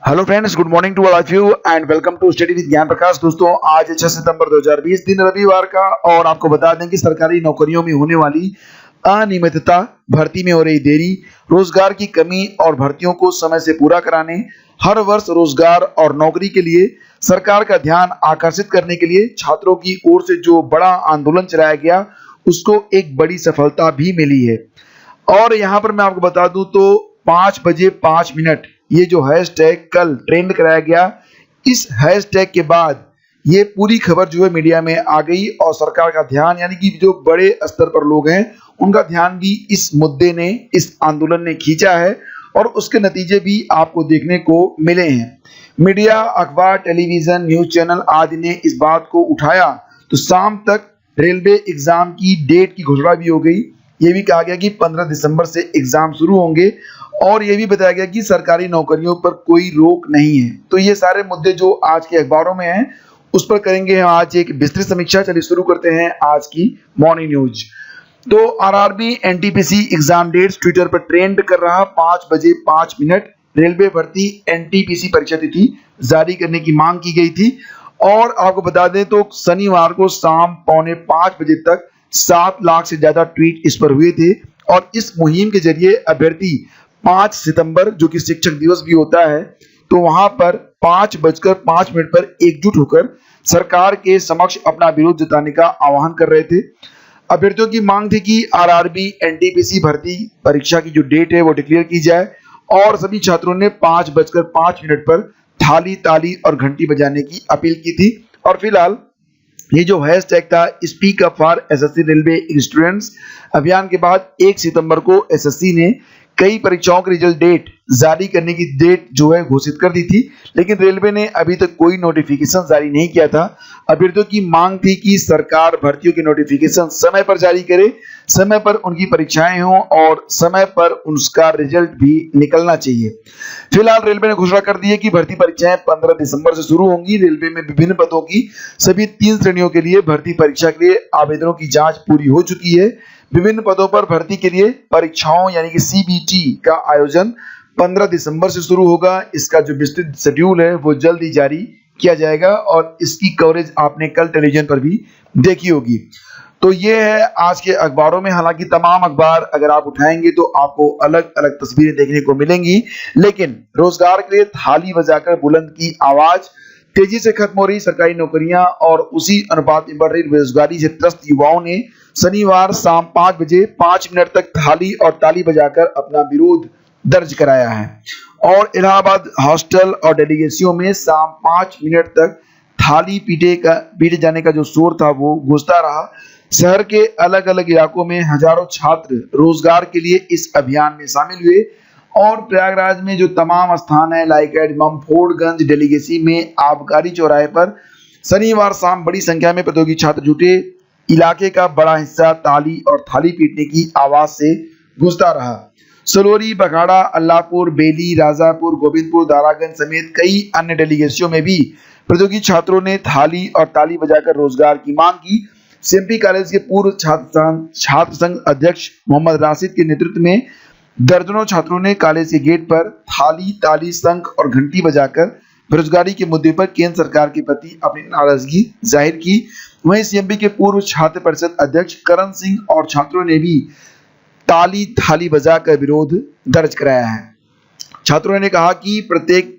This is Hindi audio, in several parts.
Hello friends, good morning to all of you and welcome to study with Gyan Prakash. दोस्तों, आज 6 सितंबर 2020 दिन रविवार का, और आपको बता दें कि सरकारी नौकरियों में होने वाली अनियमितता, भर्ती में हो रही देरी, रोजगार की कमी और भर्तियों को समय से पूरा कराने, हर वर्ष रोजगार और नौकरी के लिए सरकार का ध्यान आकर्षित करने के लिए छात्रों की ओर से जो बड़ा आंदोलन चलाया गया, उसको एक बड़ी सफलता भी मिली है। और यहाँ पर मैं आपको बता दूं तो 5 बजे 5 मिनट ये जो हैशटैग कल ट्रेंड कराया गया, इस हैशटैग के बाद ये पूरी खबर जो है मीडिया में आ गई और सरकार का ध्यान, यानी कि जो बड़े स्तर पर लोग हैं उनका ध्यान भी इस मुद्दे ने, इस आंदोलन ने खींचा है और उसके नतीजे भी आपको देखने को मिले हैं। मीडिया, अखबार, टेलीविजन, न्यूज चैनल आदि ने इस बात को उठाया तो शाम तक रेलवे एग्जाम की डेट की घोषणा भी हो गई। ये भी कहा गया कि 15 दिसंबर से एग्जाम शुरू होंगे और ये भी बताया गया कि सरकारी नौकरियों पर कोई रोक नहीं है। तो ये सारे मुद्दे जो आज के अखबारों में हैं उस पर करेंगे हम आज एक विस्तृत समीक्षा। चलिए शुरू करते हैं आज की मॉर्निंग न्यूज। तो RRB NTPC exam dates Twitter पर ट्रेंड कर रहा। 5 बजे 5 मिनट रेलवे भर्ती एनटीपीसी परीक्षा तिथि जारी करने की मांग की गई थी और आपको बता दें तो शनिवार को शाम 4:45 बजे तक 7 लाख से ज्यादा ट्वीट इस पर हुए थे। और इस मुहिम के जरिए अभ्यर्थी 5 सितंबर, जो कि शिक्षक दिवस भी होता है, तो वहां पर 5:05 पर एकजुट होकर सरकार के समक्ष अपना विरोध जताने का आह्वान कर रहे थे। अभ्यर्थियों की मांग थी कि आरआरबी एनटीपीसी भर्ती परीक्षा की जो डेट है वो डिक्लेयर की जाए और सभी छात्रों ने 5:05 पर थाली, ताली और घंटी बजाने की अपील की थी। और फिलहाल ये जो हैशटैग था speak up for SSC railway students अभियान के बाद 1 सितंबर को एसएससी ने कई परीक्षाओं के रिजल्ट डेट जारी करने की डेट जो है घोषित कर दी थी, लेकिन रेलवे ने अभी तक कोई नोटिफिकेशन जारी नहीं किया था। अभ्यर्थियों की मांग थी कि सरकार भर्तियों के नोटिफिकेशन समय पर जारी करे, समय पर उनकी परीक्षाएं हों और समय पर उसका रिजल्ट भी निकलना चाहिए। फिलहाल रेलवे ने घोषणा कर दी है कि भर्ती परीक्षाएं 15 दिसंबर से शुरू होंगी। रेलवे में विभिन्न पदों की सभी 3 श्रेणियों के लिए भर्ती परीक्षा के लिए आवेदनों की जांच पूरी हो चुकी है। विभिन्न पदों पर भर्ती के लिए परीक्षाओं यानी कि सीबीटी का आयोजन 15 दिसंबर से शुरू होगा। इसका जो विस्तृत शेड्यूल है वो जल्द ही जारी किया जाएगा और इसकी कवरेज आपने कल टेलीविजन पर भी देखी होगी। तो ये है आज के अखबारों में। हालांकि तमाम अखबार अगर आप उठाएंगे तो आपको अलग अलग तस्वीरें देखने को मिलेंगी, लेकिन रोजगार के लिए थाली बजाकर बुलंद की आवाज, तेजी से खत्म हो रही सरकारी नौकरियां और उसी अनुपात में बढ़ रही बेरोजगारी से त्रस्त युवाओं ने शनिवार शाम 5 बजे 5 मिनट तक थाली और ताली बजाकर अपना विरोध दर्ज कराया है। और इलाहाबाद हॉस्टल और डेलीगेसियों में शाम 5 मिनट तक थाली पीटे जाने का जो शोर था वो गूंजता रहा। शहर के अलग अलग इलाकों में हजारों छात्र रोजगार के लिए इस अभियान में शामिल हुए और प्रयागराज में जो तमाम स्थान है लाइक ममफोर्डगंज डेलीगेसी में आबकारी चौराहे पर शनिवार शाम बड़ी संख्या में प्रतियोगी छात्र जुटे। इलाके का बड़ा हिस्सा ताली और थाली पीटने की आवाज से गूंजता रहा। सलोरी, बघाड़ा, अल्लाहपुर, बेली, राजापुर, गोविंदपुर, दारागंज समेत कई अन्य डेलीगेसियों में भी प्रतियोगी छात्रों ने थाली और ताली बजाकर रोजगार की मांग की। सीएमपी कॉलेज के पूर्व छात्र संघ अध्यक्ष मोहम्मद राशिद के नेतृत्व में दर्जनों छात्रों ने कॉलेज के गेट पर थाली, ताली, शंख और घंटी बजाकर बेरोजगारी के मुद्दे पर केंद्र सरकार के प्रति अपनी नाराजगी जाहिर की। वहीं सीएमपी के पूर्व छात्र परिषद अध्यक्ष करण सिंह और छात्रों ने भी ताली, थाली बजाकर विरोध दर्ज कराया है। छात्रों ने कहा कि प्रत्येक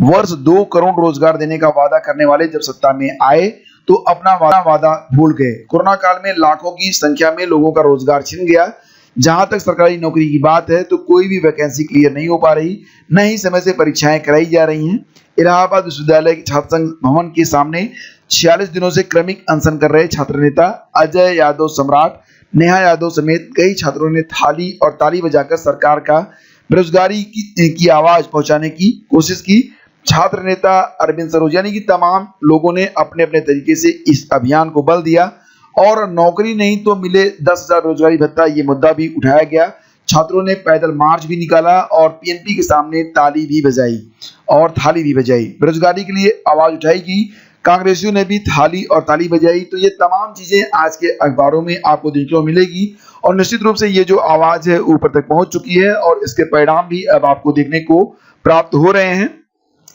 वर्ष 2 करोड़ रोजगार देने का वादा करने वाले जब सत्ता में आए तो अपना वादा भूल गए। कोरोना काल में लाखों की संख्या में लोगों का रोजगार छिन गया। जहां तक सरकारी नौकरी की बात है तो कोई भी वैकेंसी क्लियर नहीं हो पा रही, न ही समय से परीक्षाएं कराई जा रही हैं। इलाहाबाद विश्वविद्यालय के छात्र संघ भवन के सामने 46 दिनों से क्रमिक अनशन कर रहे छात्र नेता अजय यादव, सम्राट, नेहा यादव समेत कई छात्रों ने थाली और ताली बजाकर सरकार का बेरोजगारी की आवाज पहुंचाने की कोशिश की। छात्र नेता अरविंद सरोज यानी कि तमाम लोगों ने अपने अपने तरीके से इस अभियान को बल दिया और नौकरी नहीं तो मिले 10,000 रोजगारी भत्ता, ये मुद्दा भी उठाया गया। छात्रों ने पैदल मार्च भी निकाला और पीएनपी के सामने ताली भी बजाई और थाली भी बजाई। बेरोजगारी के लिए आवाज उठाई गई। कांग्रेसियों ने भी थाली और ताली बजाई। तो ये तमाम चीजें आज के अखबारों में आपको देखने को मिलेगी और निश्चित रूप से ये जो आवाज है ऊपर तक पहुंच चुकी है और इसके परिणाम भी अब आपको देखने को प्राप्त हो रहे हैं।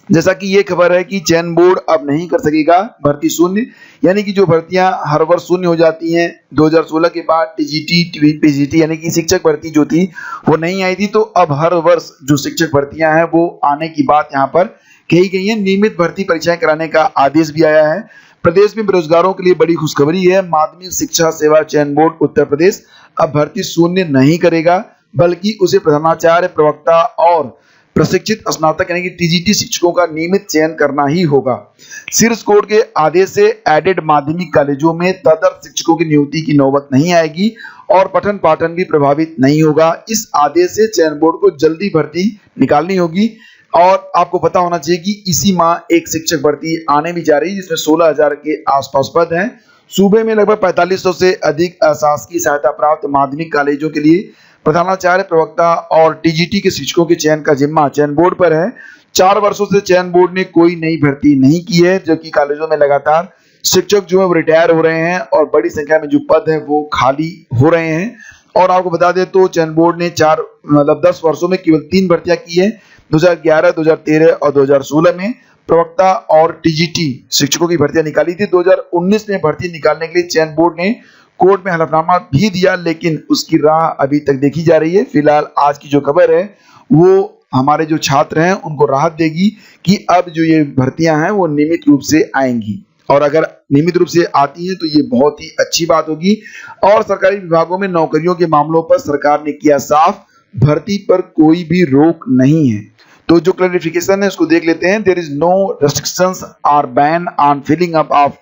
जैसा कि ये खबर है कि चयन बोर्ड अब नहीं कर सकेगा भर्ती शून्य, यानी कि जो भर्तियां हर वर्ष शून्य हो जाती हैं 2016 के बाद टीजीटी पीजीटी यानी कि शिक्षक भर्ती जो थी वो नहीं आई थी, तो अब हर वर्ष जो शिक्षक भर्तियां हैं वो आने की बात यहाँ पर कही गई है। नियमित भर्ती परीक्षाएं कराने का आदेश भी आया है। प्रदेश में बेरोजगारों के लिए बड़ी खुशखबरी है। माध्यमिक शिक्षा सेवा चयन बोर्ड उत्तर प्रदेश अब भर्ती शून्य नहीं करेगा, बल्कि उसे प्रधानाचार्य, प्रवक्ता और प्रशिक्षित स्नातक यानी कि टीजीटी शिक्षकों का नियमित चयन करना ही होगा। शीर्ष कोर्ट के आदेश से एडेड माध्यमिक कॉलेजों में तदर्थ शिक्षकों की नियुक्ति की नौबत नहीं आएगी और पठन पाठन भी प्रभावित नहीं होगा। इस आदेश से चयन बोर्ड को जल्दी भर्ती निकालनी होगी। और आपको पता होना चाहिए कि इसी माह एक शिक्षक भर्ती आने भी जा रही है जिसमें 16,000 के आसपास पद हैं। सूबे में लगभग 4500 से अधिक अशासकीय सहायता प्राप्त माध्यमिक कॉलेजों के लिए प्रधानाचार्य, प्रवक्ता और टीजीटी के शिक्षकों के चयन का जिम्मा चयन बोर्ड पर है। 4 वर्षों से चयन बोर्ड ने कोई नई भर्ती नहीं की है, जबकि कॉलेजों में लगातार शिक्षक जो है वो रिटायर हो रहे हैं और बड़ी संख्या में जो पद है वो खाली हो रहे हैं। और आपको बता दें तो चयन बोर्ड ने 10 वर्षों में केवल 3 भर्तियां की है। 2011, 2013 और 2016 में प्रवक्ता और टीजीटी शिक्षकों की भर्तियां निकाली थी। 2019 में भर्ती निकालने के लिए चयन बोर्ड ने कोर्ट में हलफनामा भी दिया, लेकिन उसकी राह अभी तक देखी जा रही है। फिलहाल आज की जो खबर है वो हमारे जो छात्र हैं उनको राहत देगी कि अब जो ये भर्तियां हैं वो नियमित रूप से आएंगी, और अगर नियमित रूप से आती हैं तो ये बहुत ही अच्छी बात होगी। और सरकारी विभागों में नौकरियों के मामलों पर सरकार ने किया साफ, भर्ती पर कोई भी रोक नहीं है। तो जो क्लैरिफिकेशन है उसको देख लेते हैं। There is no restrictions or ban on filling up of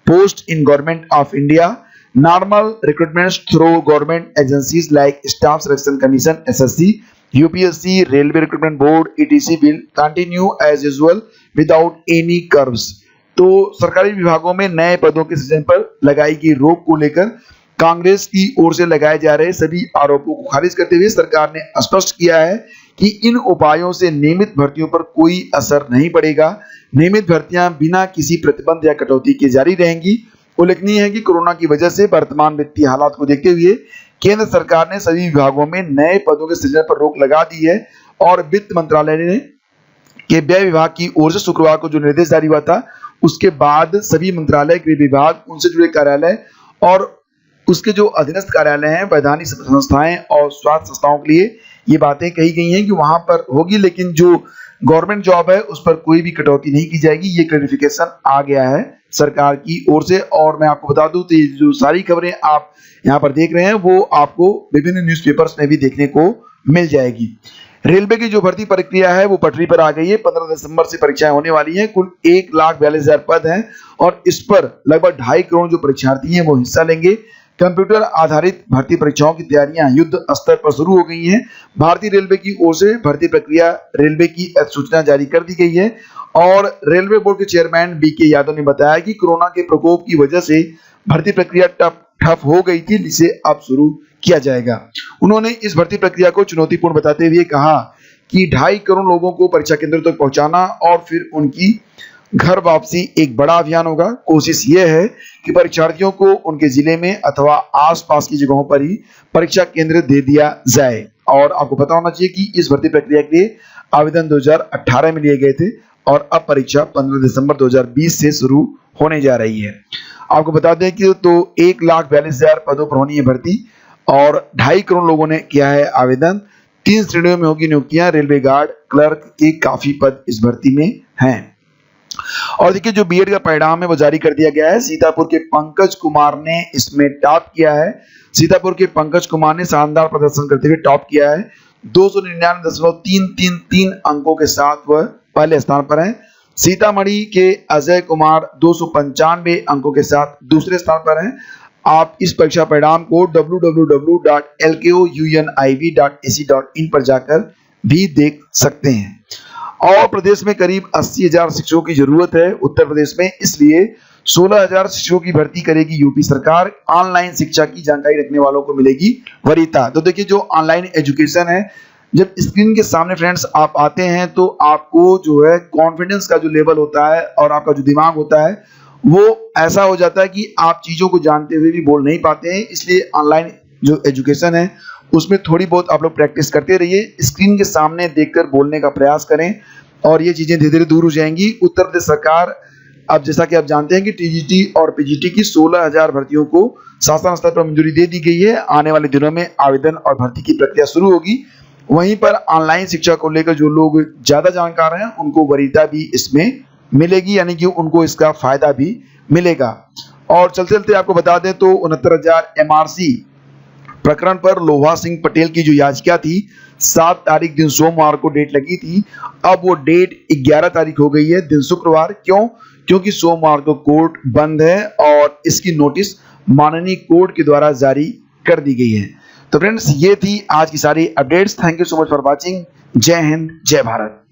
post in government of India. Normal recruitments through government agencies like Staff Selection Commission (SSC), UPSC, Railway Recruitment Board (ETC) will continue as usual without any curves। तो सरकारी विभागों में नए पदों के सृजन पर लगाई गई रोक को लेकर कांग्रेस की ओर से लगाए जा रहे सभी आरोपों को खारिज करते हुए सरकार ने स्पष्ट किया है कि इन उपायों से नियमित भर्तियों पर कोई असर नहीं पड़ेगा। नियमित भर्तियां बिना किसी प्रतिबंध या कटौती के जारी रहेंगी। उल्लेखनीय है कि कोरोना की वजह से वर्तमान वित्तीय हालात को देखते हुए केंद्र सरकार ने सभी विभागों में नए पदों के सृजन पर रोक लगा दी है और वित्त मंत्रालय ने के व्यय विभाग की ओर से शुक्रवार को जो निर्देश जारी हुआ था उसके बाद सभी मंत्रालय, गृह विभाग, उनसे जुड़े कार्यालय और उसके जो अधीनस्थ कार्यालय हैं, वैधानिक संस्थाएं और स्वास्थ्य संस्थाओं के लिए ये बातें कही गई हैं कि वहां पर होगी, लेकिन जो गवर्नमेंट जॉब है उस पर कोई भी कटौती नहीं की जाएगी। ये क्लैरिफिकेशन आ गया है सरकार की ओर से। और मैं आपको बता दूं तो ये जो सारी खबरें आप यहाँ पर देख रहे हैं वो आपको विभिन्न न्यूज़पेपर्स में भी देखने को मिल जाएगी। रेलवे की जो भर्ती प्रक्रिया है वो पटरी पर आ गई है। 15 दिसंबर से परीक्षाएं होने वाली हैं। कुल 1,42,000 पद हैं और इस पर लगभग 2.5 करोड़ जो परीक्षार्थी हैं वो हिस्सा लेंगे। कंप्यूटर आधारित भर्ती परीक्षाओं की तैयारियां युद्ध स्तर पर शुरू हो गई हैं। भारतीय रेलवे की ओर से भर्ती प्रक्रिया रेलवे की अधिसूचना जारी कर दी गई है और रेलवे बोर्ड के चेयरमैन बीके यादव ने बताया कि कोरोना के प्रकोप की वजह से भर्ती प्रक्रिया ठप हो गई थी, जिसे अब शुरू किया जाएगा। उन्होंने इस भर्ती प्रक्रिया को चुनौतीपूर्ण बताते हुए कहा कि 2.5 करोड़ लोगों को परीक्षा केंद्रों तक पहुंचाना और फिर उनकी घर वापसी एक बड़ा अभियान होगा। कोशिश यह है कि परीक्षार्थियों को उनके जिले में अथवा आसपास की जगहों पर ही परीक्षा केंद्र दे दिया जाए। और आपको पता होना चाहिए कि इस भर्ती प्रक्रिया के लिए आवेदन 2018 में लिए गए थे और अब परीक्षा 15 दिसंबर 2020 से शुरू होने जा रही है। आपको बता दें कि तो 1,42,000 पदों पर होनी है भर्ती और 2.5 करोड़ लोगों ने किया है आवेदन। 3 श्रेणियों में होगी नियुक्तियां। रेलवे गार्ड, क्लर्क के काफी पद इस भर्ती में हैं। और देखिए जो बीएड का परिणाम है वो जारी कर दिया गया है। सीतापुर के पंकज कुमार ने इसमें टॉप किया है। सीतापुर के पंकज कुमार ने शानदार प्रदर्शन करते हुए टॉप किया है। 299.333 अंकों के साथ वह पहले स्थान पर हैं। सीतामढ़ी के अजय कुमार 295 अंकों के साथ दूसरे स्थान पर हैं। आप इस परीक्षा परिणाम को www.lkouniv.ac.in पर जाकर भी देख सकते हैं। और प्रदेश में करीब 80,000 शिक्षकों की जरूरत है उत्तर प्रदेश में, इसलिए 16,000 शिक्षकों की भर्ती करेगी यूपी सरकार। ऑनलाइन शिक्षा की जानकारी रखने वालों को मिलेगी वरीयता। तो देखिए जो ऑनलाइन एजुकेशन है, जब स्क्रीन के सामने फ्रेंड्स आप आते हैं तो आपको जो है कॉन्फिडेंस का जो लेवल होता है और आपका जो दिमाग होता है वो ऐसा हो जाता है कि आप चीजों को जानते हुए भी बोल नहीं पाते हैं। इसलिए ऑनलाइन जो एजुकेशन है उसमें थोड़ी बहुत आप लोग प्रैक्टिस करते रहिए। स्क्रीन के सामने देखकर बोलने का प्रयास करें और ये चीजें धीरे धीरे दूर हो जाएंगी। उत्तर प्रदेश सरकार अब जैसा कि आप जानते हैं कि टीजीटी और पीजीटी की 16,000 भर्तियों को शासन स्तर पर मंजूरी दे दी गई है। आने वाले दिनों में आवेदन और भर्ती की प्रक्रिया शुरू होगी। वहीं पर ऑनलाइन शिक्षा को लेकर जो लोग ज्यादा जानकार हैं उनको वरीयता भी इसमें मिलेगी, यानी कि उनको इसका फायदा भी मिलेगा। और चलते चलते आपको बता दें तो 69,000 एमआरसी प्रकरण पर लोहा सिंह पटेल की जो याचिका थी 7 तारीख दिन सोमवार को डेट लगी थी, अब वो डेट 11 तारीख हो गई है दिन शुक्रवार। क्यों? क्योंकि सोमवार को कोर्ट बंद है और इसकी नोटिस माननीय कोर्ट के द्वारा जारी कर दी गई है। तो फ्रेंड्स, ये थी आज की सारी updates. Thank you so much for watching. जय हिंद, जय भारत।